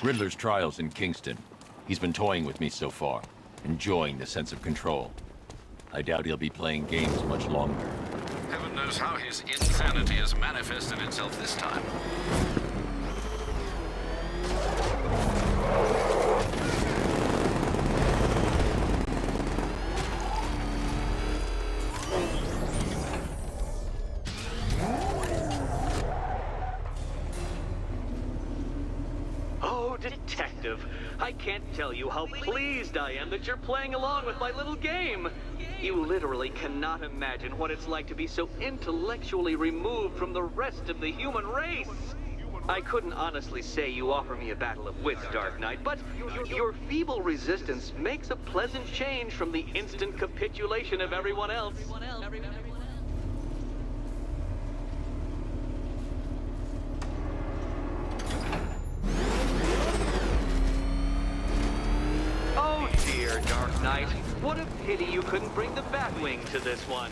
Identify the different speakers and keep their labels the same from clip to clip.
Speaker 1: Riddler's trial's in Kingston. He's been toying with me so far, enjoying the sense of control. I doubt he'll be playing games much longer.
Speaker 2: Heaven knows how his insanity has manifested itself this time.
Speaker 3: Oh, Detective, I can't tell you how pleased I am that you're playing along with my little game. You literally cannot imagine what it's like to be so intellectually removed from the rest of the human race. I couldn't honestly say you offer me a battle of wits, Dark Knight, but your feeble resistance makes a pleasant change from the instant capitulation of everyone else. Oh dear, Dark Knight. What a pity you couldn't bring the Batwing to this one.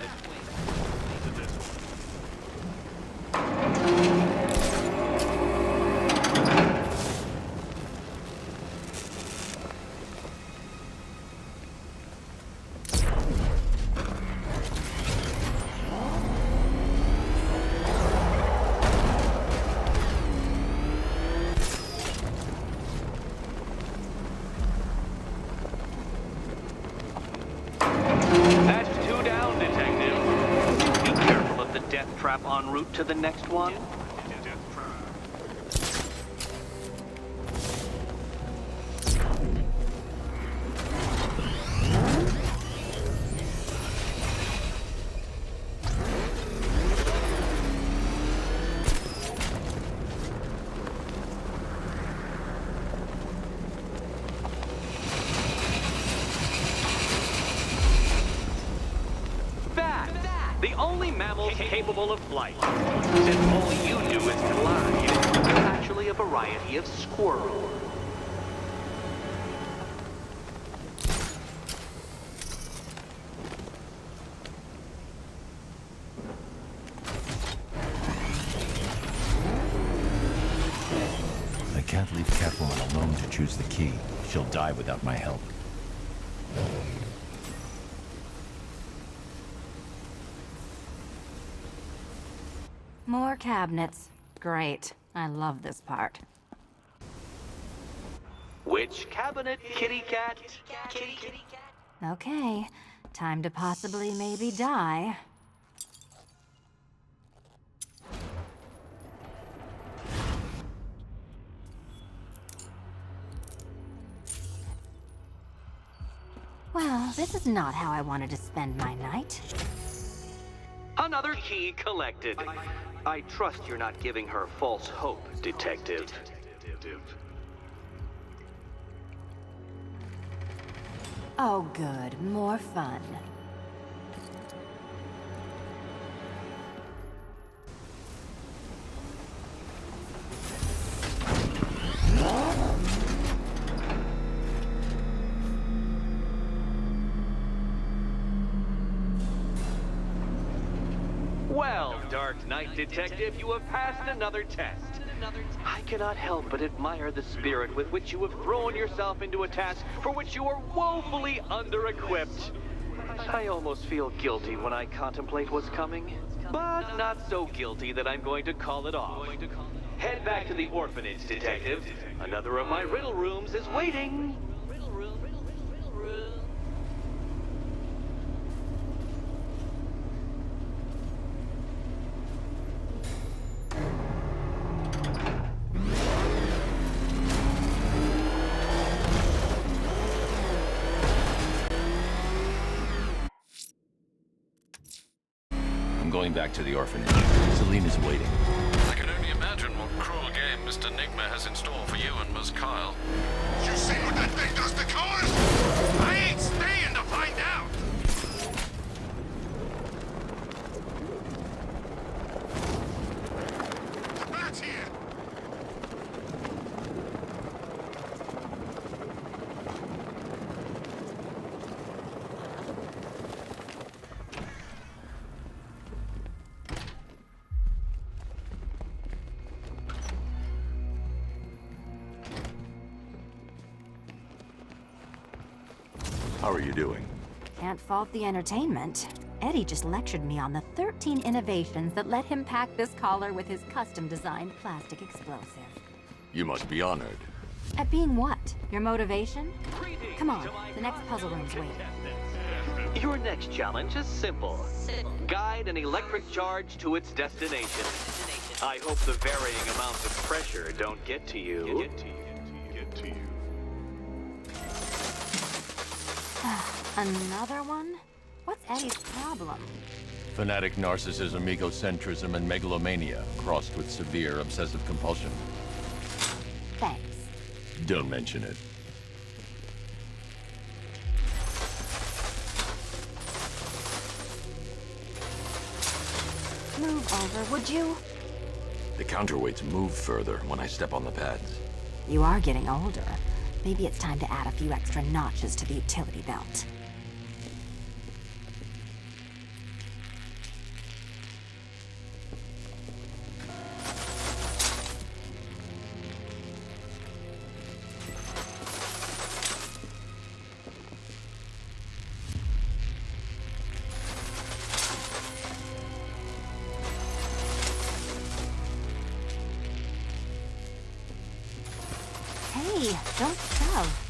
Speaker 3: Trap en route to the next one? The only mammal capable of flight. Since all you do is glide, you're actually a variety of squirrel.
Speaker 1: I can't leave Catwoman alone to choose the key. She'll die without my help.
Speaker 4: More cabinets. Great. I love this part.
Speaker 3: Which cabinet, kitty cat?
Speaker 4: Okay. Time to possibly maybe die. Well, this is not how I wanted to spend my night.
Speaker 3: Another key collected. I trust you're not giving her false hope, Detective.
Speaker 4: Oh, good. More fun.
Speaker 3: Well, Dark Knight Detective, you have passed another test. I cannot help but admire the spirit with which you have thrown yourself into a task for which you are woefully under-equipped. I almost feel guilty when I contemplate what's coming, but not so guilty that I'm going to call it off. Head back to the orphanage, Detective. Another of my riddle rooms is waiting.
Speaker 1: I'm going back to the orphanage. Selena's waiting.
Speaker 2: I can only imagine what cruel game Mr. Nigma has in store for you and Ms. Kyle.
Speaker 5: You see what that thing does to cars? I ain't staying to find out! Bats here!
Speaker 1: How are you doing?
Speaker 4: Can't fault the entertainment. Eddie just lectured me on the 13 innovations that let him pack this collar with his custom-designed plastic explosive.
Speaker 1: You must be honored.
Speaker 4: At being what? Your motivation?
Speaker 3: Greetings
Speaker 4: Come on,
Speaker 3: to my
Speaker 4: the next puzzle room's waiting.
Speaker 3: contestants. Your next challenge is simple. Guide an electric charge to its destination. I hope the varying amounts of pressure don't get to you.
Speaker 4: Another one? What's Eddie's problem?
Speaker 1: Fanatic narcissism, egocentrism, and megalomania, crossed with severe obsessive compulsion.
Speaker 4: Thanks.
Speaker 1: Don't mention it.
Speaker 4: Move over, would you?
Speaker 1: The counterweights move further when I step on the pads.
Speaker 4: You are getting older. Maybe it's time to add a few extra notches to the utility belt. Hey, don't shove.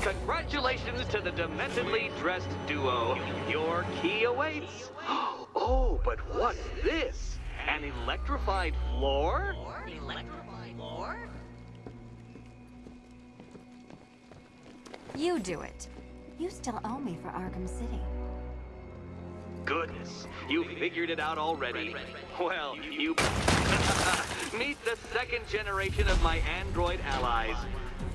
Speaker 3: Congratulations to the dementedly dressed duo. Your key awaits. Oh, but what's this? An electrified floor?
Speaker 4: You do it. You still owe me for Arkham City.
Speaker 3: Goodness, you figured it out already. Well, you meet the second generation of my android allies.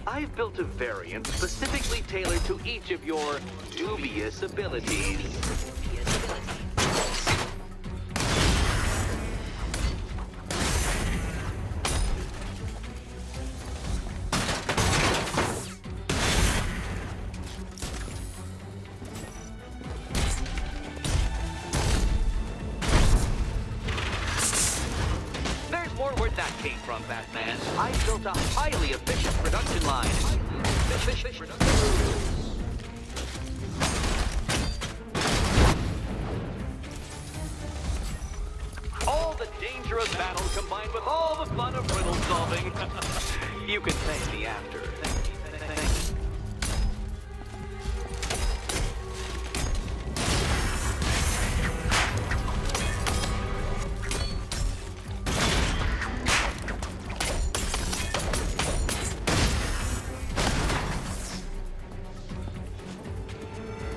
Speaker 3: I've built a variant specifically tailored to each of your dubious abilities. There's more where that came from, Batman. I built a highly efficient production line. All the danger of battle combined with all the fun of riddle solving. You can thank me after. Thank you.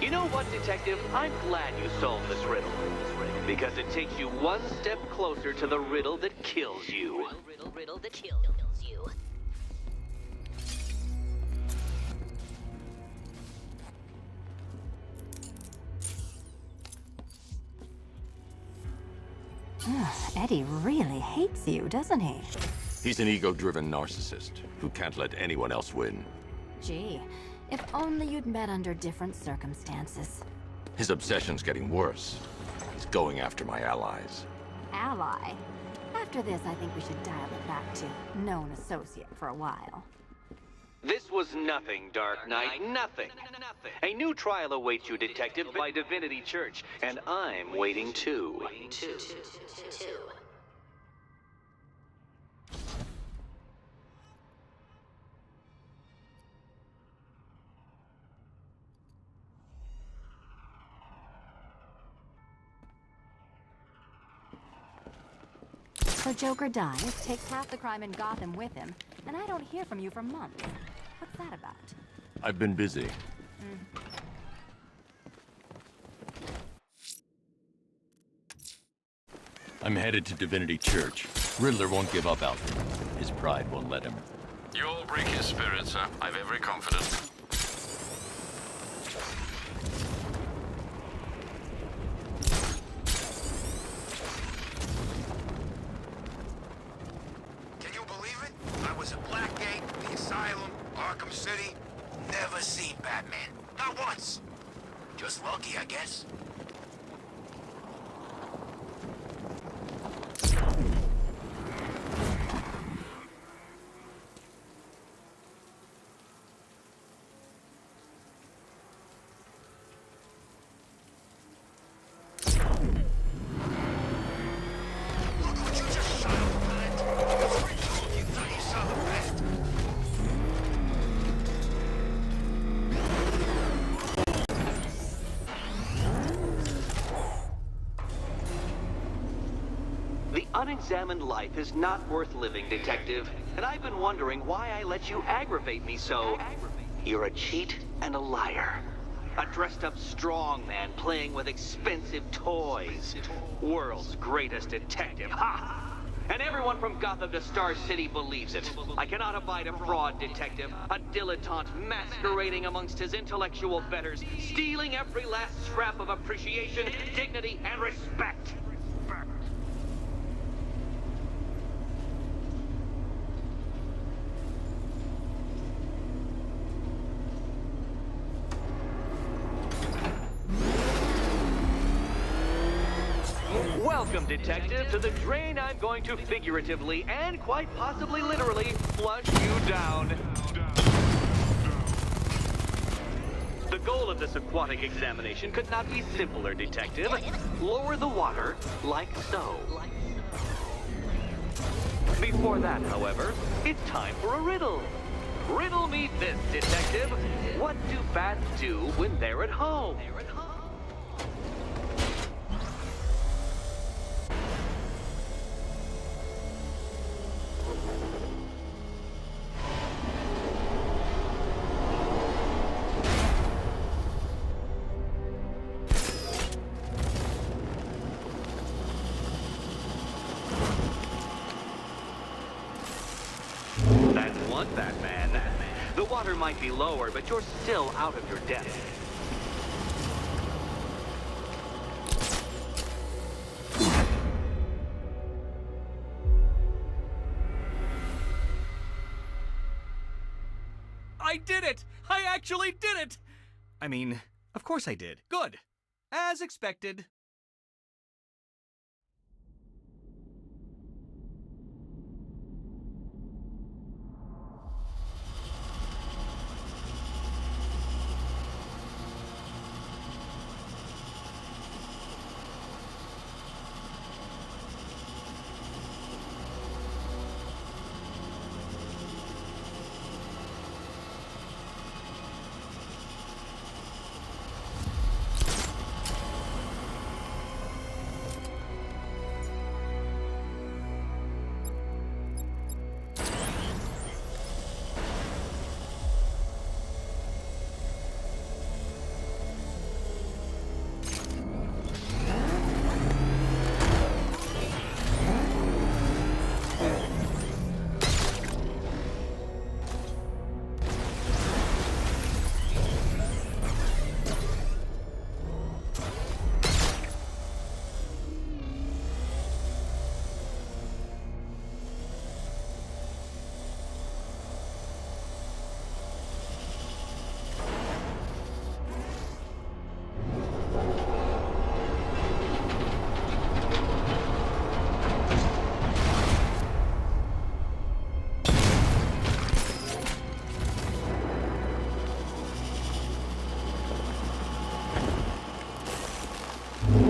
Speaker 3: You know what, Detective? I'm glad you solved this riddle. Because it takes you one step closer to the riddle that kills you.
Speaker 6: Riddle that kills you.
Speaker 4: Eddie really hates you, doesn't he?
Speaker 1: He's an ego-driven narcissist who can't let anyone else win.
Speaker 4: Gee, if only you'd met under different circumstances.
Speaker 1: His obsession's getting worse. He's going after my allies.
Speaker 4: Ally? After this, I think we should dial it back to known associate for a while.
Speaker 3: This was nothing, Dark Knight, nothing. A new trial awaits you, Detective, by Divinity Church, and I'm waiting too.
Speaker 4: So Joker dies, takes half the crime in Gotham with him, and I don't hear from you for months. What's that about?
Speaker 1: I've been busy. I'm headed to Divinity Church. Riddler won't give up Alfred. His pride won't let him.
Speaker 2: You'll break his spirit, sir. I've every confidence.
Speaker 5: Can you believe it? I was at Blackgate, the Asylum, Arkham City. Never seen Batman. Not once. Just lucky, I guess.
Speaker 3: unexamined life is not worth living, Detective. And I've been wondering why I let you aggravate me so. You're a cheat and a liar. A dressed-up strongman playing with expensive toys. World's greatest detective, ha! And everyone from Gotham to Star City believes it. I cannot abide a fraud, Detective. A dilettante masquerading amongst his intellectual betters, stealing every last scrap of appreciation, dignity, and respect. Welcome, Detective, to the drain I'm going to figuratively and quite possibly literally flush you down. The goal of this aquatic examination could not be simpler, Detective. Lower the water like so. Before that, however, it's time for a riddle. Riddle me this, Detective. What do bats do when they're at home? That's one Batman. The water might be lower, but you're still out of your depth.
Speaker 7: I did it! I actually did it! I mean, of course I did. Good. As expected.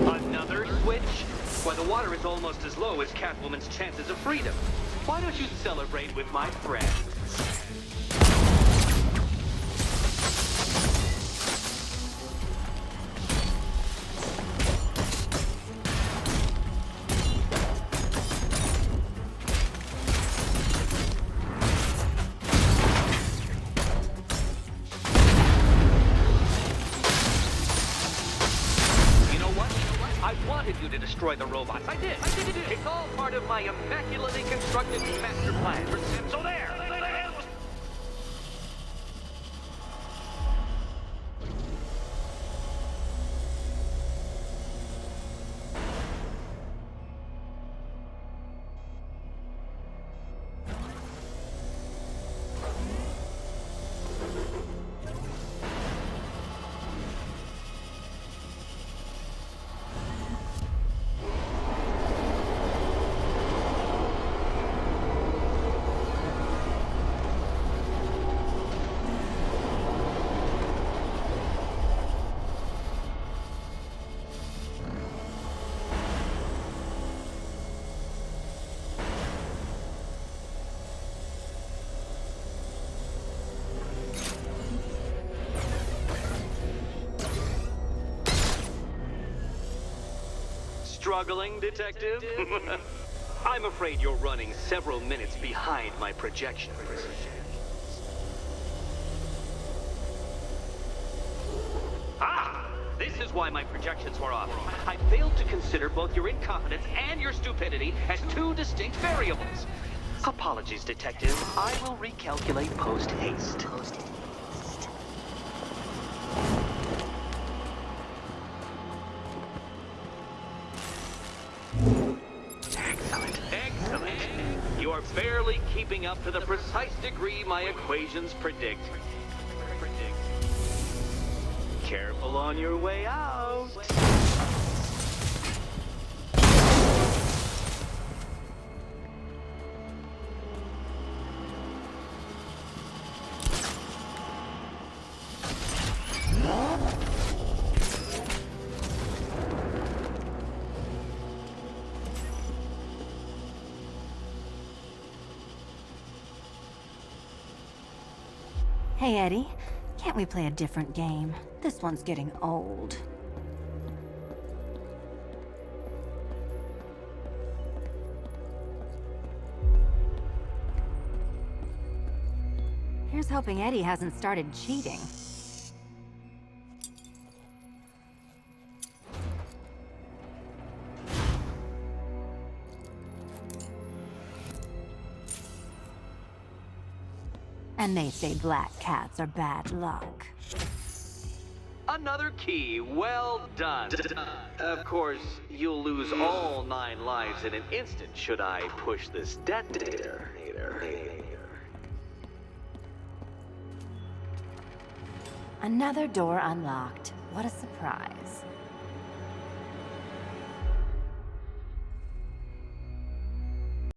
Speaker 3: Another switch? Why, the water is almost as low as Catwoman's chances of freedom. Why don't you celebrate with my friend? I wanted you to destroy the robots. I did. It's all part of my immaculately constructed master plan. So there. Struggling, Detective? I I'm afraid you're running several minutes behind my projections. Ah! This is why my projections were off. I failed to consider both your incompetence and your stupidity as two distinct variables. Apologies, Detective. I will recalculate post-haste. Excellent. Excellent. You are barely keeping up to the precise degree my equations predict. Careful on your way out.
Speaker 4: Hey, Eddie. Can't we play a different game? This one's getting old. Here's hoping Eddie hasn't started cheating. And they say black cats are bad luck.
Speaker 3: Another key. Well done. Of course, you'll lose all 9 lives in an instant should I push this detonator.
Speaker 4: Another door unlocked. What a surprise.